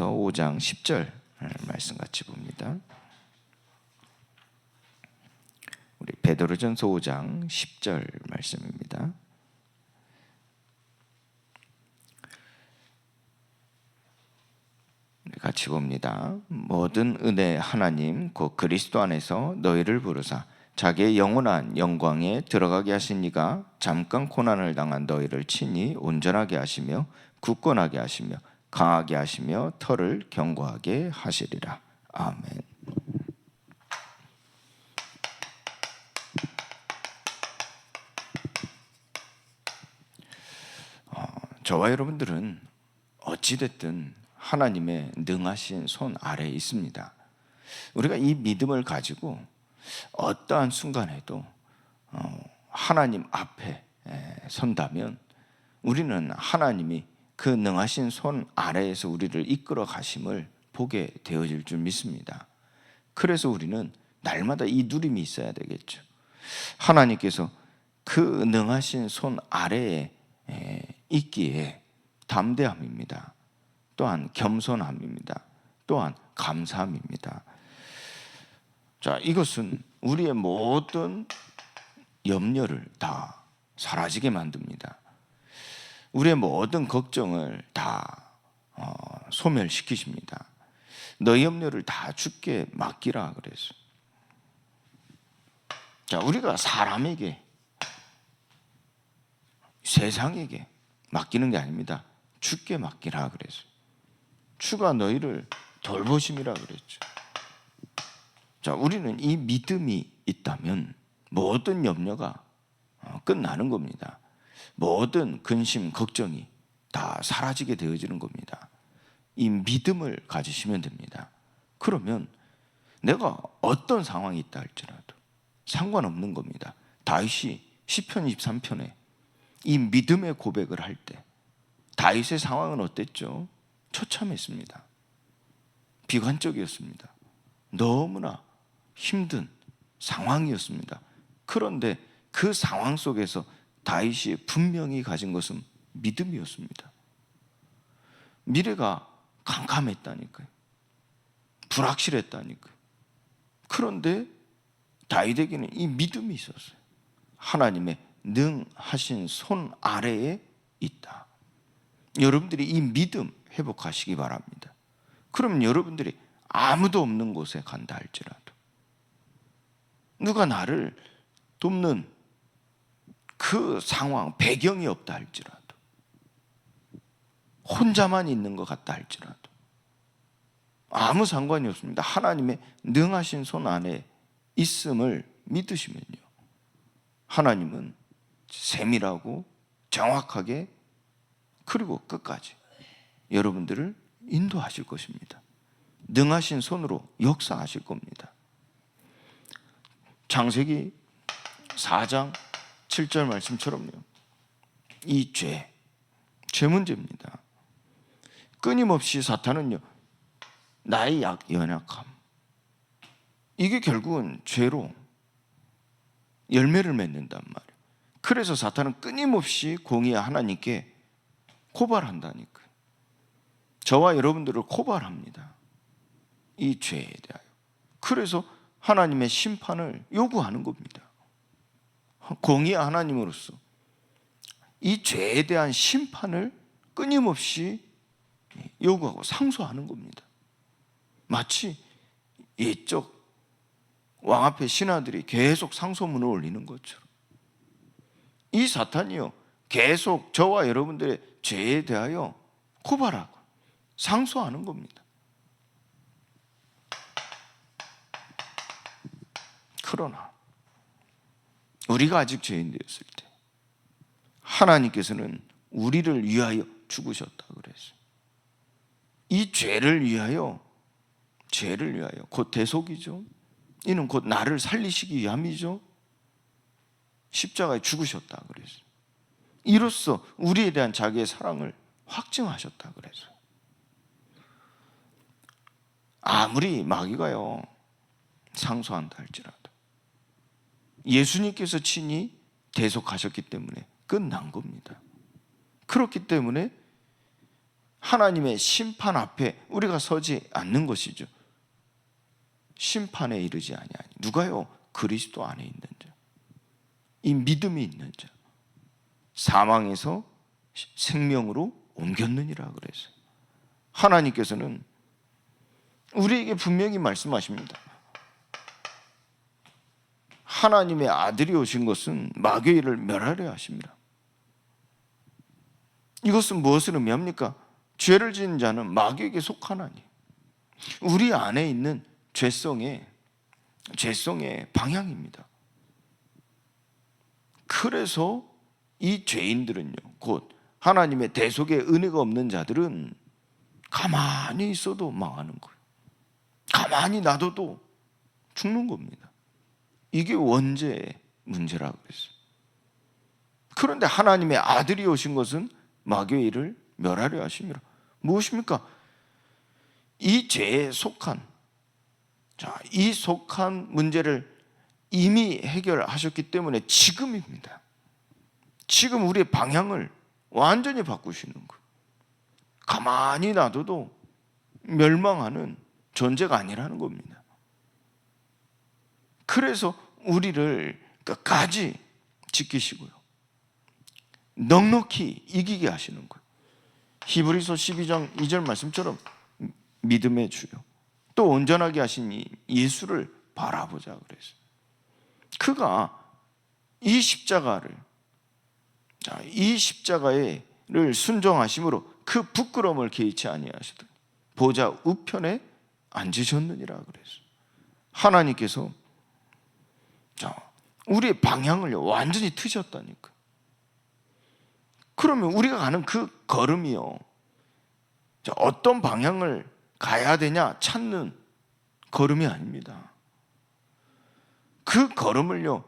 5장 10절 말씀 같이 봅니다. 우리 베드로전서 5장 10절 말씀입니다. 같이 봅니다. 모든 은혜 하나님 곧 그리스도 안에서 너희를 부르사 자기의 영원한 영광에 들어가게 하신 이가 잠깐 고난을 당한 너희를 친히 온전하게 하시며 굳건하게 하시며 강하게 하시며 터를 견고하게 하시리라. 아멘. 저와 여러분들은 어찌됐든 하나님의 능하신 손 아래에 있습니다. 우리가 이 믿음을 가지고 어떠한 순간에도 하나님 앞에 선다면 우리는 하나님이 그 능하신 손 아래에서 우리를 이끌어 가심을 보게 되어질 줄 믿습니다. 그래서 우리는 날마다 이 누림이 있어야 되겠죠. 하나님께서 그 능하신 손 아래에 있기에 담대함입니다. 또한 겸손함입니다. 또한 감사함입니다. 자, 이것은 우리의 모든 염려를 다 사라지게 만듭니다. 우리의 모든 걱정을 다 소멸시키십니다. 너희 염려를 다 주께 맡기라 그래서. 자, 우리가 사람에게, 세상에게 맡기는 게 아닙니다. 주께 맡기라 그래서. 주가 너희를 돌보심이라 그랬죠. 자, 우리는 이 믿음이 있다면 모든 염려가 끝나는 겁니다. 모든 근심, 걱정이 다 사라지게 되어지는 겁니다. 이 믿음을 가지시면 됩니다. 그러면 내가 어떤 상황이 있다 할지라도 상관없는 겁니다. 다윗이 시편 23편에 이 믿음의 고백을 할 때 다윗의 상황은 어땠죠? 처참했습니다. 비관적이었습니다. 너무나 힘든 상황이었습니다. 그런데 그 상황 속에서 다윗이 분명히 가진 것은 믿음이었습니다. 미래가 캄캄했다니까요. 불확실했다니까요. 그런데 다윗에게는 이 믿음이 있었어요. 하나님의 능하신 손 아래에 있다. 여러분들이 이 믿음 회복하시기 바랍니다. 그럼 여러분들이 아무도 없는 곳에 간다 할지라도, 누가 나를 돕는 그 상황, 배경이 없다 할지라도, 혼자만 있는 것 같다 할지라도 아무 상관이 없습니다. 하나님의 능하신 손 안에 있음을 믿으시면요, 하나님은 세밀하고 정확하게 그리고 끝까지 여러분들을 인도하실 것입니다. 능하신 손으로 역사하실 겁니다. 창세기 4장 7절 말씀처럼요, 이 죄 문제입니다. 끊임없이 사탄은요, 나의 연약함, 이게 결국은 죄로 열매를 맺는단 말이에요. 그래서 사탄은 끊임없이 공의의 하나님께 고발한다니까요. 저와 여러분들을 고발합니다. 이 죄에 대하여. 그래서 하나님의 심판을 요구하는 겁니다. 공의의 하나님으로서 이 죄에 대한 심판을 끊임없이 요구하고 상소하는 겁니다. 마치 옛적 왕 앞에 신하들이 계속 상소문을 올리는 것처럼 이 사탄이요, 계속 저와 여러분들의 죄에 대하여 고발하고 상소하는 겁니다. 그러나 우리가 아직 죄인 되었을 때 하나님께서는 우리를 위하여 죽으셨다 그랬어요. 이 죄를 위하여 곧 대속이죠. 이는 곧 나를 살리시기 위함이죠. 십자가에 죽으셨다 그랬어요. 이로써 우리에 대한 자기의 사랑을 확증하셨다 그랬어요. 아무리 마귀가요 상소한다 할지라도 예수님께서 친히 대속하셨기 때문에 끝난 겁니다. 그렇기 때문에 하나님의 심판 앞에 우리가 서지 않는 것이죠. 심판에 이르지 아니하니. 누가요? 그리스도 안에 있는 자, 이 믿음이 있는 자, 사망에서 생명으로 옮겼느니라 그랬어요. 하나님께서는 우리에게 분명히 말씀하십니다. 하나님의 아들이 오신 것은 마귀의 일을 멸하려 하십니다. 이것은 무엇을 의미합니까? 죄를 지은 자는 마귀에게 속하나니, 우리 안에 있는 죄성의 방향입니다. 그래서 이 죄인들은요, 곧 하나님의 대속의 은혜가 없는 자들은 가만히 있어도 망하는 거예요. 가만히 놔둬도 죽는 겁니다. 이게 원죄의 문제라고 그랬어요. 그런데 하나님의 아들이 오신 것은 마귀의 일을 멸하려 하심이라. 무엇입니까? 이 죄에 속한, 이 속한 문제를 이미 해결하셨기 때문에 지금입니다. 지금 우리의 방향을 완전히 바꾸시는 거예요. 가만히 놔둬도 멸망하는 존재가 아니라는 겁니다. 그래서 우리를 끝까지 지키시고요, 넉넉히 이기게 하시는 거예요. 히브리서 12장 2절 말씀처럼 믿음의 주요 또 온전하게 하신 예수를 바라보자 그랬어요. 그가 이 십자가를 순종하심으로 그 부끄러움을 개의치 아니하시더니 보좌 우편에 앉으셨느니라 그랬어요. 하나님께서 우리의 방향을 완전히 트셨다니까. 그러면 우리가 가는 그 걸음이요, 어떤 방향을 가야 되냐 찾는 걸음이 아닙니다. 그 걸음을요,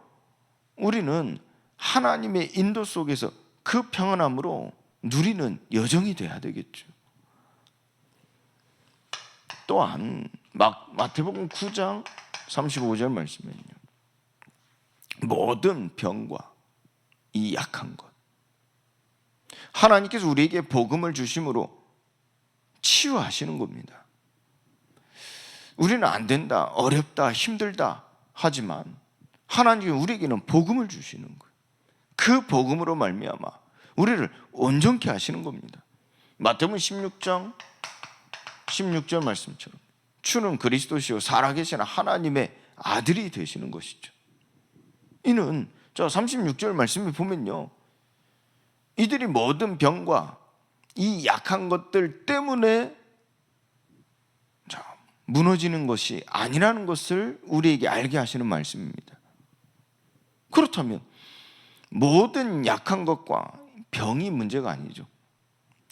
우리는 하나님의 인도 속에서 그 평안함으로 누리는 여정이 돼야 되겠죠. 또한 마태복음 9장 35절 말씀에는요, 모든 병과 이 약한 것, 하나님께서 우리에게 복음을 주심으로 치유하시는 겁니다. 우리는 안 된다, 어렵다, 힘들다 하지만 하나님이 우리에게는 복음을 주시는 거예요. 그 복음으로 말미암아 우리를 온전케 하시는 겁니다. 마태복음 16장 16절 말씀처럼 주는 그리스도시요 살아계신 하나님의 아들이 되시는 것이죠. 이는 36절 말씀에 보면요, 이들이 모든 병과 이 약한 것들 때문에 무너지는 것이 아니라는 것을 우리에게 알게 하시는 말씀입니다. 그렇다면 모든 약한 것과 병이 문제가 아니죠.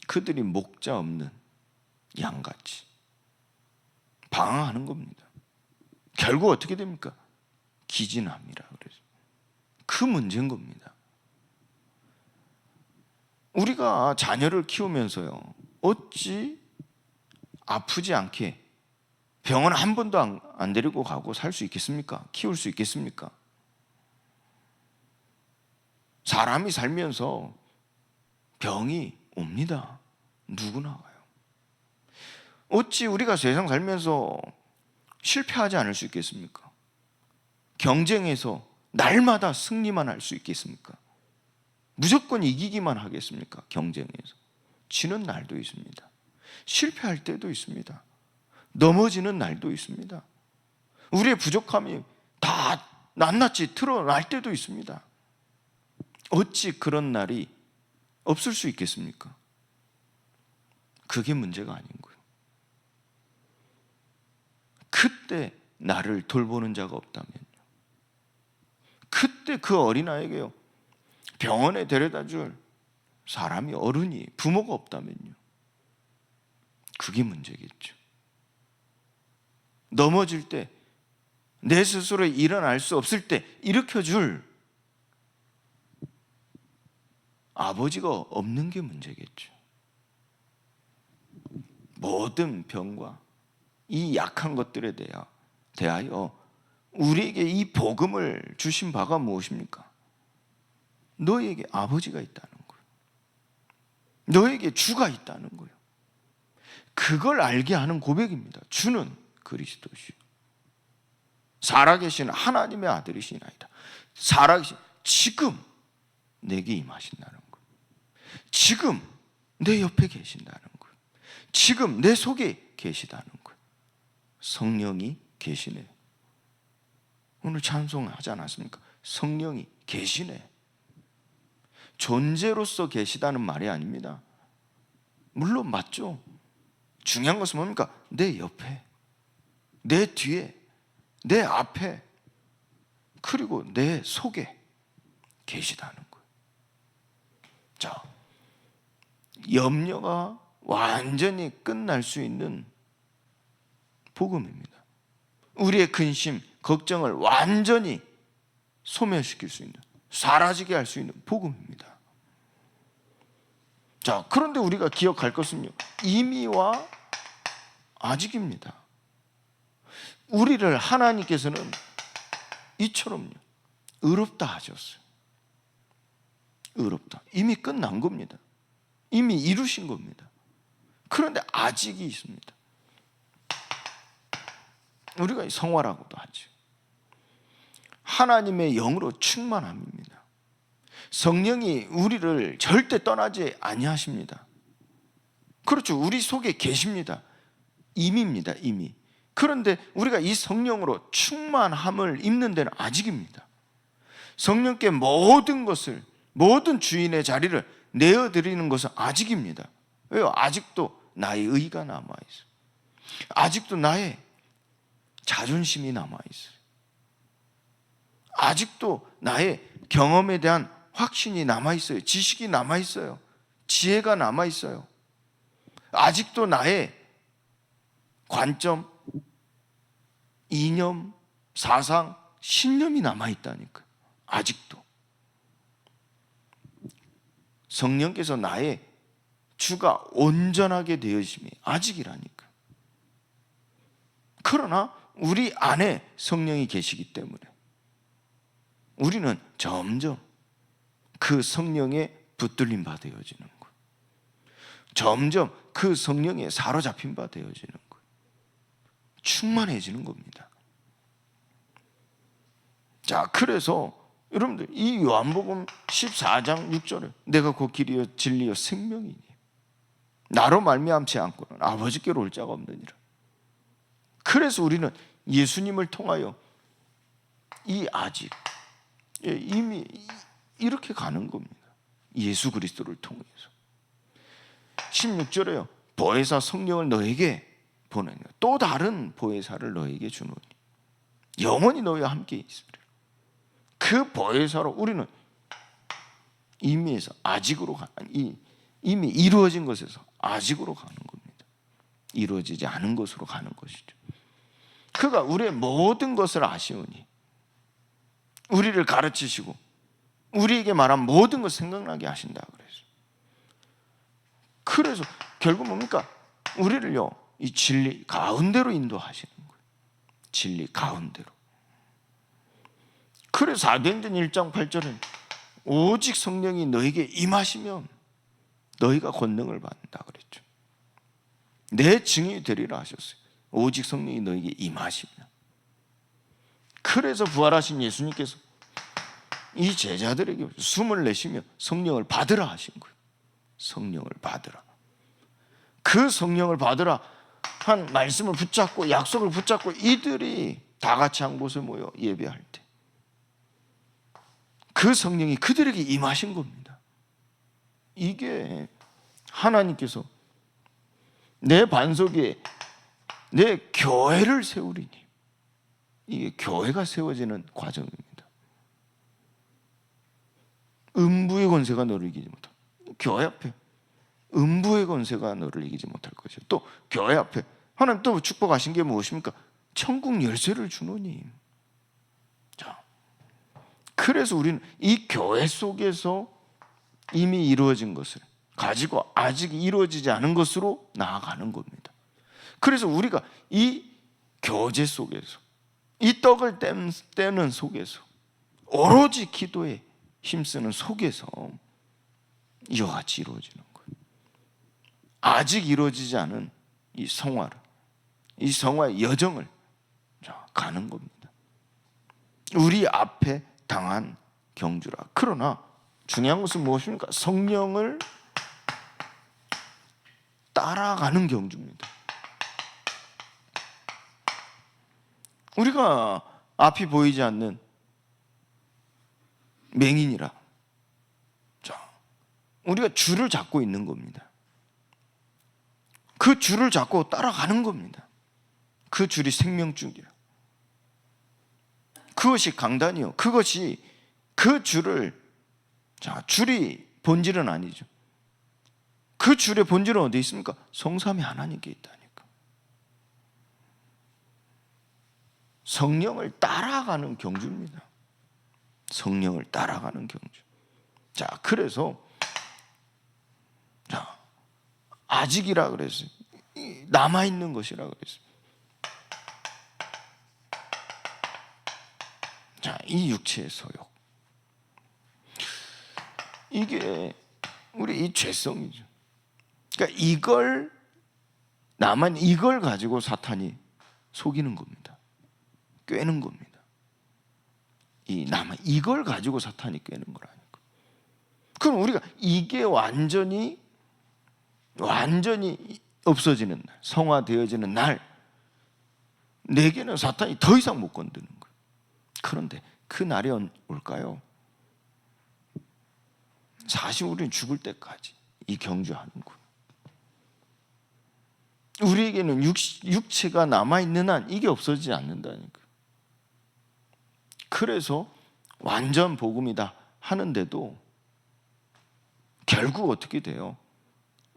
그들이 목자 없는 양같이 방황하는 겁니다. 결국 어떻게 됩니까? 기진함이라 그래서 그 문제인 겁니다. 우리가 자녀를 키우면서요, 어찌 아프지 않게 병원 한 번도 안 데리고 가고 살 수 있겠습니까? 키울 수 있겠습니까? 사람이 살면서 병이 옵니다. 누구나 와요. 어찌 우리가 세상 살면서 실패하지 않을 수 있겠습니까? 경쟁에서 날마다 승리만 할 수 있겠습니까? 무조건 이기기만 하겠습니까? 경쟁에서 지는 날도 있습니다. 실패할 때도 있습니다. 넘어지는 날도 있습니다. 우리의 부족함이 다 낱낱이 드러날 때도 있습니다. 어찌 그런 날이 없을 수 있겠습니까? 그게 문제가 아닌 거예요. 그때 나를 돌보는 자가 없다면요, 그때 그 어린아이에게요 병원에 데려다 줄 사람이, 어른이, 부모가 없다면요, 그게 문제겠죠. 넘어질 때, 내 스스로 일어날 수 없을 때 일으켜줄 아버지가 없는 게 문제겠죠. 모든 병과 이 약한 것들에 대하여 우리에게 이 복음을 주신 바가 무엇입니까? 너에게 아버지가 있다는 거예요. 너에게 주가 있다는 거예요. 그걸 알게 하는 고백입니다. 주는 그리스도시요 살아계신 하나님의 아들이시나이다. 살아계신 지금 내게 임하신다는 것, 지금 내 옆에 계신다는 것, 지금 내 속에 계시다는 것. 성령이 계시네. 오늘 찬송하지 않았습니까? 성령이 계시네. 존재로서 계시다는 말이 아닙니다. 물론 맞죠. 중요한 것은 뭡니까? 내 옆에, 내 뒤에, 내 앞에, 그리고 내 속에 계시다는 거예요. 자, 염려가 완전히 끝날 수 있는 복음입니다. 우리의 근심, 걱정을 완전히 소멸시킬 수 있는, 사라지게 할 수 있는 복음입니다. 자, 그런데 우리가 기억할 것은요, 이미와 아직입니다. 우리를 하나님께서는 이처럼요, 의롭다 하셨어요. 의롭다. 이미 끝난 겁니다. 이미 이루신 겁니다. 그런데 아직이 있습니다. 우리가 성화라고도 하죠. 하나님의 영으로 충만함입니다. 성령이 우리를 절대 떠나지 아니하십니다. 그렇죠. 우리 속에 계십니다. 임입니다. 이미. 그런데 우리가 이 성령으로 충만함을 입는 데는 아직입니다. 성령께 모든 것을, 모든 주인의 자리를 내어드리는 것은 아직입니다. 왜요? 아직도 나의 의가 남아있어요. 아직도 나의 자존심이 남아있어요. 아직도 나의 경험에 대한 확신이 남아있어요. 지식이 남아있어요. 지혜가 남아있어요. 아직도 나의 관점, 이념, 사상, 신념이 남아있다니까요. 아직도. 성령께서 나의 주가 온전하게 되어심이 아직이라니까요. 그러나 우리 안에 성령이 계시기 때문에 우리는 점점 그 성령에 붙들림 바 되어지는 거예요. 점점 그 성령에 사로잡힌 바 되어지는 거예요. 충만해지는 겁니다. 자, 그래서 여러분들 이 요한복음 14장 6절에 내가 곧 길이요 진리요 생명이니 나로 말미암지 않고는 아버지께로 올 자가 없느니라. 그래서 우리는 예수님을 통하여 이 아직 이미 이렇게 가는 겁니다. 예수 그리스도를 통해서. 16절에요. 보혜사 성령을 너에게 보내니 또 다른 보혜사를 너에게 주노니 영원히 너희와 함께 있으리라. 그 보혜사로 우리는 이미에서 아직으로 이미 이루어진 것에서 아직으로 가는 겁니다. 이루어지지 않은 것으로 가는 것이죠. 그가 우리의 모든 것을 아시오니 우리를 가르치시고 우리에게 말한 모든 것을 생각나게 하신다 그래서 결국 뭡니까? 우리를요 이 진리 가운데로 인도하시는 거예요. 진리 가운데로. 그래서 사도행전 1장 8절은 오직 성령이 너에게 임하시면 너희가 권능을 받는다 그랬죠. 내 증인이 되리라 하셨어요. 오직 성령이 너에게 임하시면. 그래서 부활하신 예수님께서 이 제자들에게 숨을 내쉬며 성령을 받으라 하신 거예요. 성령을 받으라. 그 성령을 받으라 한 말씀을 붙잡고 약속을 붙잡고 이들이 다 같이 한 곳에 모여 예배할 때 그 성령이 그들에게 임하신 겁니다. 이게 하나님께서 내 반석 위에 내 교회를 세우리니 이게 교회가 세워지는 과정입니다. 음부의 권세가 너를 이기지 못할. 교회 앞에 음부의 권세가 너를 이기지 못할 것이요. 또 교회 앞에 하나님 또 축복하신 게 무엇입니까? 천국 열쇠를 주노니. 자, 그래서 우리는 이 교회 속에서 이미 이루어진 것을 가지고 아직 이루어지지 않은 것으로 나아가는 겁니다. 그래서 우리가 이 교제 속에서 이 떡을 떼는 속에서 오로지 기도에 힘쓰는 속에서 이와 같이 이루어지는 거예요. 아직 이루어지지 않은 이 성화를, 이 성화의 여정을 가는 겁니다. 우리 앞에 당한 경주라. 그러나 중요한 것은 무엇입니까? 성령을 따라가는 경주입니다. 우리가 앞이 보이지 않는 맹인이라, 자, 우리가 줄을 잡고 있는 겁니다. 그 줄을 잡고 따라가는 겁니다. 그 줄이 생명줄이라. 그것이 강단이요. 그것이 그 줄을, 자, 줄이 본질은 아니죠. 그 줄의 본질은 어디 있습니까? 성삼위 하나님께 있다니까. 성령을 따라가는 경주입니다. 성령을 따라가는 경주. 자, 그래서 자, 아직이라 그랬어요. 남아있는 것이라 그랬어요. 자, 이 육체의 소욕. 이게 우리 이 죄성이죠. 그러니까 이걸 가지고 사탄이 속이는 겁니다. 꿰는 겁니다. 이걸 가지고 사탄이 꿰는 거라니까. 그럼 우리가 이게 완전히 없어지는 날, 성화되어지는 날, 내게는 사탄이 더 이상 못 건드는 거예요. 그런데 그 날이 올까요? 사실 우리는 죽을 때까지 이 경주하는 거예요. 우리에게는 육체가 남아있는 한 이게 없어지지 않는다니까. 그래서 완전 복음이다 하는데도 결국 어떻게 돼요?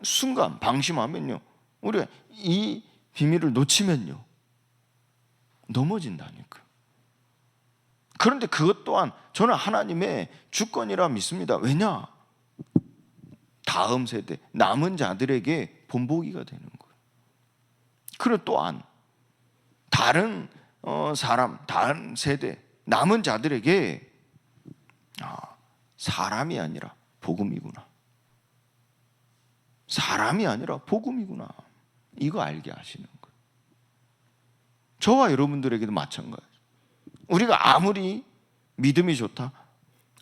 순간 방심하면요, 우리가 이 비밀을 놓치면요 넘어진다니까. 그런데 그것 또한 저는 하나님의 주권이라 믿습니다. 왜냐? 다음 세대, 남은 자들에게 본보기가 되는 거예요. 그리고 또한 다른 사람, 다른 세대, 남은 자들에게 사람이 아니라 복음이구나, 사람이 아니라 복음이구나, 이거 알게 하시는 거예요. 저와 여러분들에게도 마찬가지예요. 우리가 아무리 믿음이 좋다,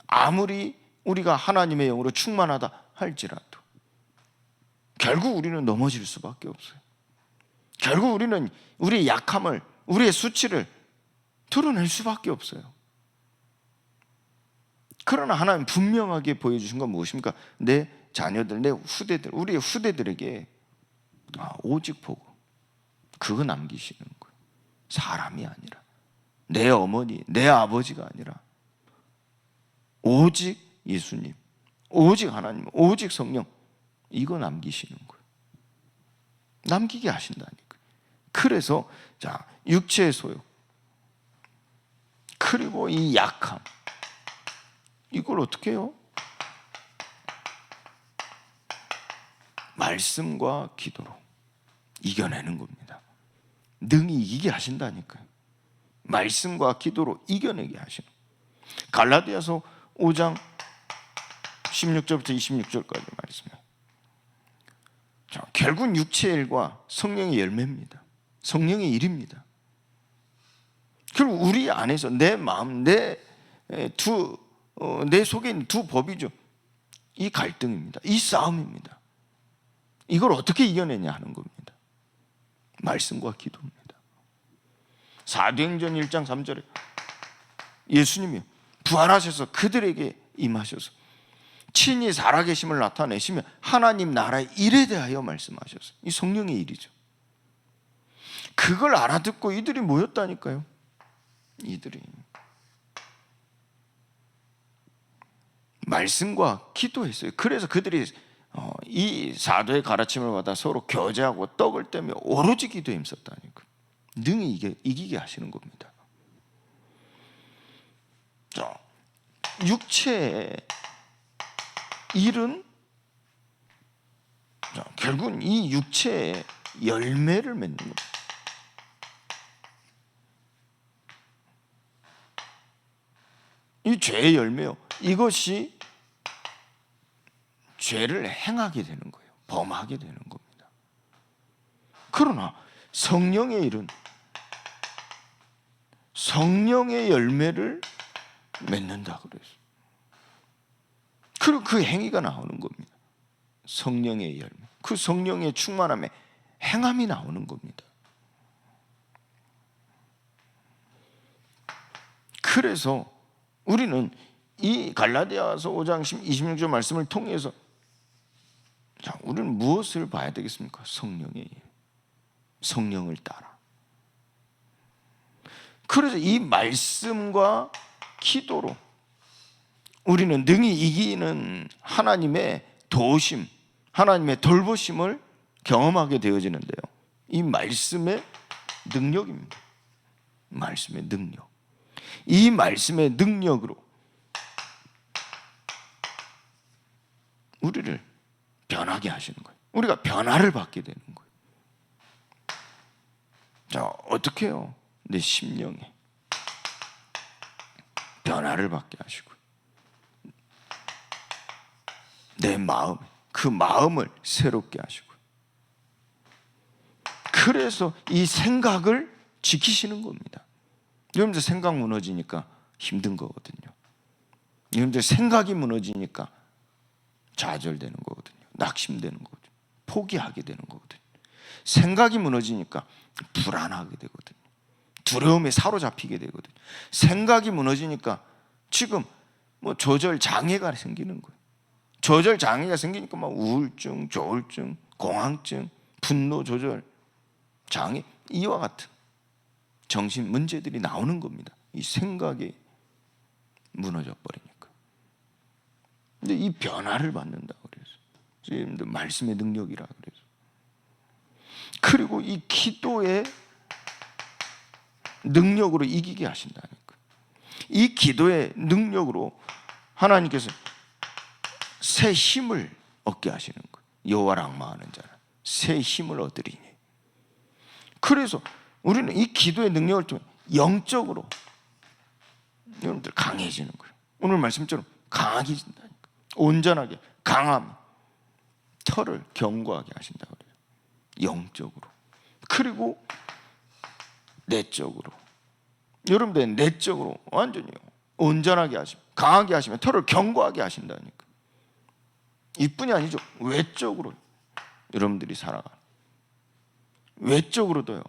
아무리 우리가 하나님의 영으로 충만하다 할지라도 결국 우리는 넘어질 수밖에 없어요. 결국 우리는 우리의 약함을, 우리의 수치를 드러낼 수밖에 없어요. 그러나 하나님 분명하게 보여주신 건 무엇입니까? 내 자녀들, 내 후대들, 우리의 후대들에게 오직 복음, 그거 남기시는 거예요. 사람이 아니라, 내 어머니, 내 아버지가 아니라 오직 예수님, 오직 하나님, 오직 성령, 이거 남기시는 거예요. 남기게 하신다니까요. 그래서 자, 육체의 소욕, 그리고 이 약함, 이걸 어떻게 해요? 말씀과 기도로 이겨내는 겁니다. 능히 이기게 하신다니까요. 말씀과 기도로 이겨내게 하시는. 갈라디아서 5장 16절부터 26절까지 말씀해요. 자, 결국 육체의 일과 성령의 열매입니다. 성령의 일입니다. 결국 우리 안에서 내 마음, 내 속에 있는 두 법이죠. 이 갈등입니다. 이 싸움입니다. 이걸 어떻게 이겨내냐 하는 겁니다. 말씀과 기도입니다. 사도행전 1장 3절에 예수님이 부활하셔서 그들에게 임하셔서 친히 살아계심을 나타내시며 하나님 나라의 일에 대하여 말씀하셨어요. 이 성령의 일이죠. 그걸 알아듣고 이들이 모였다니까요. 이들이 말씀과 기도했어요. 그래서 그들이 이 사도의 가르침을 받아 서로 교제하고 떡을 떼며 오로지 기도에 힘썼다니까. 능히 이기게 하시는 겁니다. 자, 육체의 일은 결국은 이 육체의 열매를 맺는 겁니다. 이 죄의 열매요, 이것이 죄를 행하게 되는 거예요. 범하게 되는 겁니다. 그러나 성령의 일은 성령의 열매를 맺는다 그랬어요. 그리고 그 행위가 나오는 겁니다. 성령의 열매, 그 성령의 충만함에 행함이 나오는 겁니다. 그래서 우리는 이 갈라디아서 5장 26절 말씀을 통해서 우리는 무엇을 봐야 되겠습니까? 성령의 일, 성령을 따라. 그래서 이 말씀과 기도로 우리는 능히 이기는 하나님의 도우심, 하나님의 돌보심을 경험하게 되어지는데요, 이 말씀의 능력입니다. 말씀의 능력. 이 말씀의 능력으로 우리를 변하게 하시는 거예요. 우리가 변화를 받게 되는 거예요. 자, 어떻게 해요? 내 심령에 변화를 받게 하시고, 내 마음에, 그 마음을 새롭게 하시고, 그래서 이 생각을 지키시는 겁니다. 여러분들 생각 무너지니까 힘든 거거든요. 여러분들 생각이 무너지니까 좌절되는 거거든요. 낙심되는 거거든요. 포기하게 되는 거거든요. 생각이 무너지니까 불안하게 되거든요. 두려움에 사로잡히게 되거든요. 생각이 무너지니까 지금 조절 장애가 생기는 거예요. 조절 장애가 생기니까 우울증, 조울증, 공황증, 분노 조절 장애, 이와 같은 정신 문제들이 나오는 겁니다. 이 생각이 무너져 버리니까. 근데 이 변화를 받는다 그래서 지금 말씀의 능력이라 그래서, 그리고 이 기도의 능력으로 이기게 하신다니까. 이 기도의 능력으로 하나님께서 새 힘을 얻게 하시는 거예요. 여호와를 앙망하는 자는 새 힘을 얻으리니. 그래서 우리는 이 기도의 능력을 통해 영적으로 여러분들 강해지는 거예요. 오늘 말씀처럼 강해진다니까. 온전하게 강함, 털을 견고하게 하신다 그래요. 영적으로. 그리고 내적으로. 여러분들 내적으로 완전히 온전하게 하시면, 강하게 하시면 털을 견고하게 하신다니까. 이뿐이 아니죠. 외적으로 여러분들이 살아가. 외적으로도요.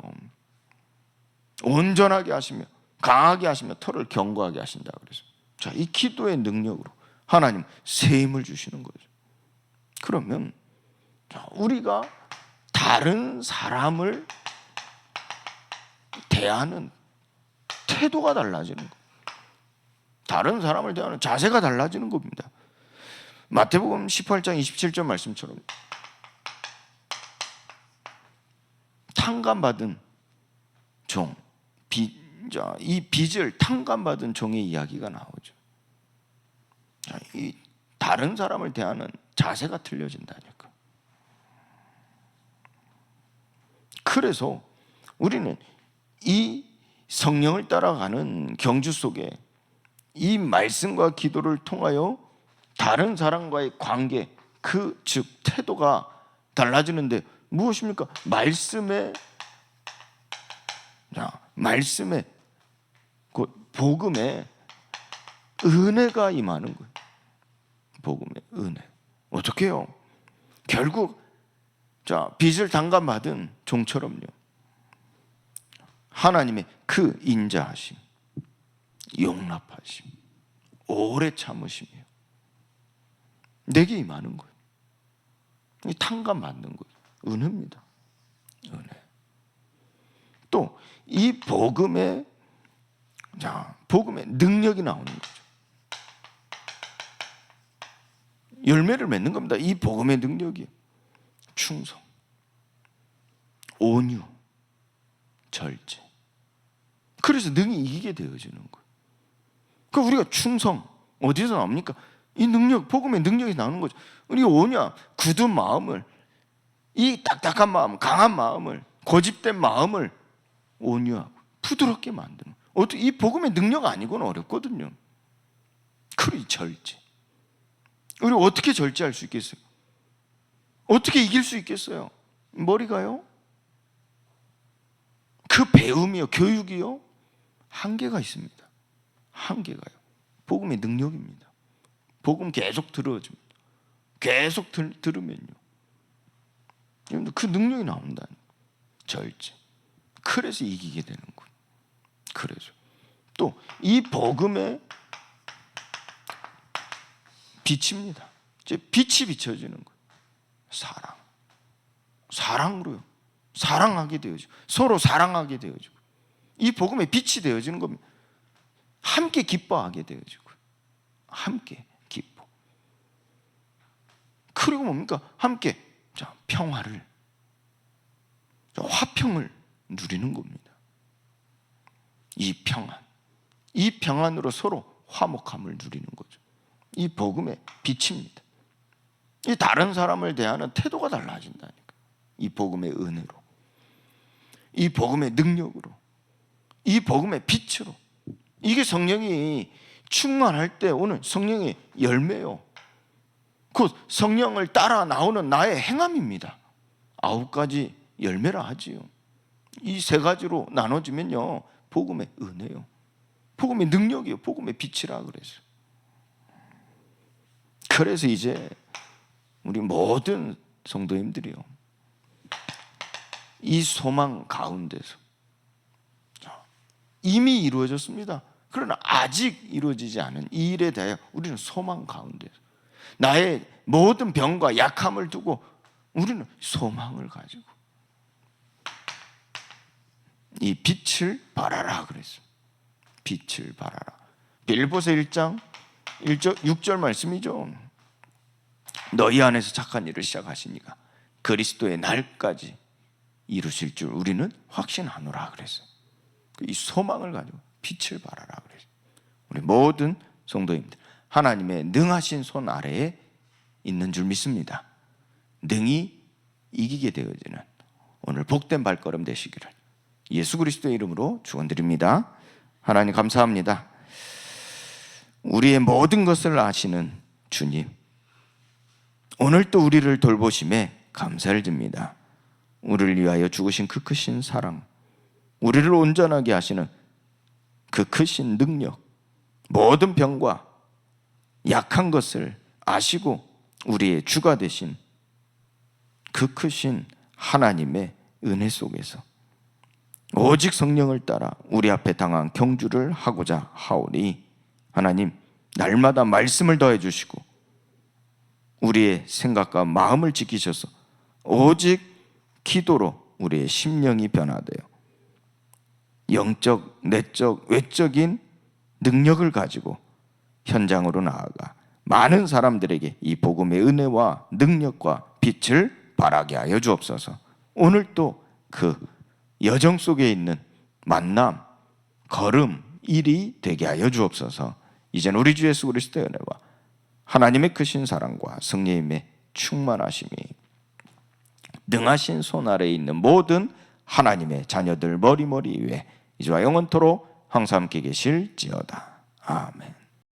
온전하게 하시며 강하게 하시며 털을 견고하게 하신다 그래서, 자, 이 기도의 능력으로 하나님 새 힘을 주시는 거죠. 그러면 우리가 다른 사람을 대하는 태도가 달라지는 거예요. 다른 사람을 대하는 자세가 달라지는 겁니다. 마태복음 18장 27절 말씀처럼 탕감받은 종, 이 빚을 탕감받은 종의 이야기가 나오죠. 이 다른 사람을 대하는 자세가 틀려진다니까. 그래서 우리는 이 성령을 따라가는 경주 속에 이 말씀과 기도를 통하여 다른 사람과의 관계, 즉 태도가 달라지는데 무엇입니까? 말씀의 복음의 은혜가 임하는 거예요. 복음의 은혜. 어떻게 해요? 결국 빚을 탕감받은 종처럼요, 하나님의 그 인자하심, 용납하심, 오래 참으심이에요. 내게 임하는 거예요. 탕감받는 거예요. 은혜입니다. 은혜. 또 이 복음의 능력이 나오는 거죠. 열매를 맺는 겁니다. 이 복음의 능력이 충성, 온유, 절제. 그래서 능히 이기게 되어지는 거예요. 그러니까 우리가 충성 어디서 나옵니까? 이 능력, 복음의 능력이 나오는 거죠. 우리가 온유, 굳은 마음을, 이 딱딱한 마음, 강한 마음을, 고집된 마음을 온유하고 부드럽게 만드는, 어떻게 이 복음의 능력 아니고는 어렵거든요. 그리고 절제. 우리 어떻게 절제할 수 있겠어요? 어떻게 이길 수 있겠어요? 머리가요? 그 배움이요, 교육이요, 한계가 있습니다. 한계가요. 복음의 능력입니다. 복음 계속 들어줍니다. 계속 들으면요, 그 능력이 나온다는 거예요. 절제. 그래서 이기게 되는 거예요. 그래서 또 이 복음의 빛입니다. 이제 빛이 비춰지는 거예요. 사랑으로요. 사랑하게 되어지고, 서로 사랑하게 되어지고, 이 복음의 빛이 되어지는 겁니다. 함께 기뻐하게 되어지고, 함께 기뻐. 그리고 뭡니까? 함께 평화를, 화평을 누리는 겁니다. 이 평안으로 서로 화목함을 누리는 거죠. 이 복음의 빛입니다. 이 다른 사람을 대하는 태도가 달라진다니까. 이 복음의 은혜로, 이 복음의 능력으로, 이 복음의 빛으로. 이게 성령이 충만할 때 오는 성령의 열매요. 곧 성령을 따라 나오는 나의 행함입니다. 9가지 열매라 하지요. 이 3가지로 나눠지면요, 복음의 은혜요, 복음의 능력이요, 복음의 빛이라 그랬어요. 그래서 이제 우리 모든 성도님들이요, 이 소망 가운데서, 이미 이루어졌습니다. 그러나 아직 이루어지지 않은 이 일에 대하여 우리는 소망 가운데서, 나의 모든 병과 약함을 두고 우리는 소망을 가지고 이 빛을 발하라 그랬어요. 빛을 발하라. 빌립보서 1장 6절 말씀이죠. 너희 안에서 착한 일을 시작하시니까 그리스도의 날까지 이루실 줄 우리는 확신하노라 그랬어요. 이 소망을 가지고 빛을 발하라 그랬어요. 우리 모든 성도님들, 하나님의 능하신 손 아래에 있는 줄 믿습니다. 능히 이기게 되어지는 오늘 복된 발걸음 되시기를 예수 그리스도의 이름으로 축원드립니다. 하나님 감사합니다. 우리의 모든 것을 아시는 주님, 오늘 또 우리를 돌보심에 감사를 드립니다. 우리를 위하여 죽으신 그 크신 사랑, 우리를 온전하게 하시는 그 크신 능력, 모든 병과 약한 것을 아시고 우리의 주가 되신 그 크신 하나님의 은혜 속에서 오직 성령을 따라 우리 앞에 당한 경주를 하고자 하오니, 하나님 날마다 말씀을 더해 주시고 우리의 생각과 마음을 지키셔서 오직 기도로 우리의 심령이 변화되어 영적, 내적, 외적인 능력을 가지고 현장으로 나아가 많은 사람들에게 이 복음의 은혜와 능력과 빛을 발하게 하여 주옵소서. 오늘 또 그 여정 속에 있는 만남, 걸음, 일이 되게 하여 주옵소서. 이제는 우리 주 예수 그리스도의 은혜와 하나님의 크신 사랑과 성령님의 충만하심이 능하신 손 아래에 있는 모든 하나님의 자녀들 머리 위에 이제와 영원토록 항상 함께 계실지어다. 아멘.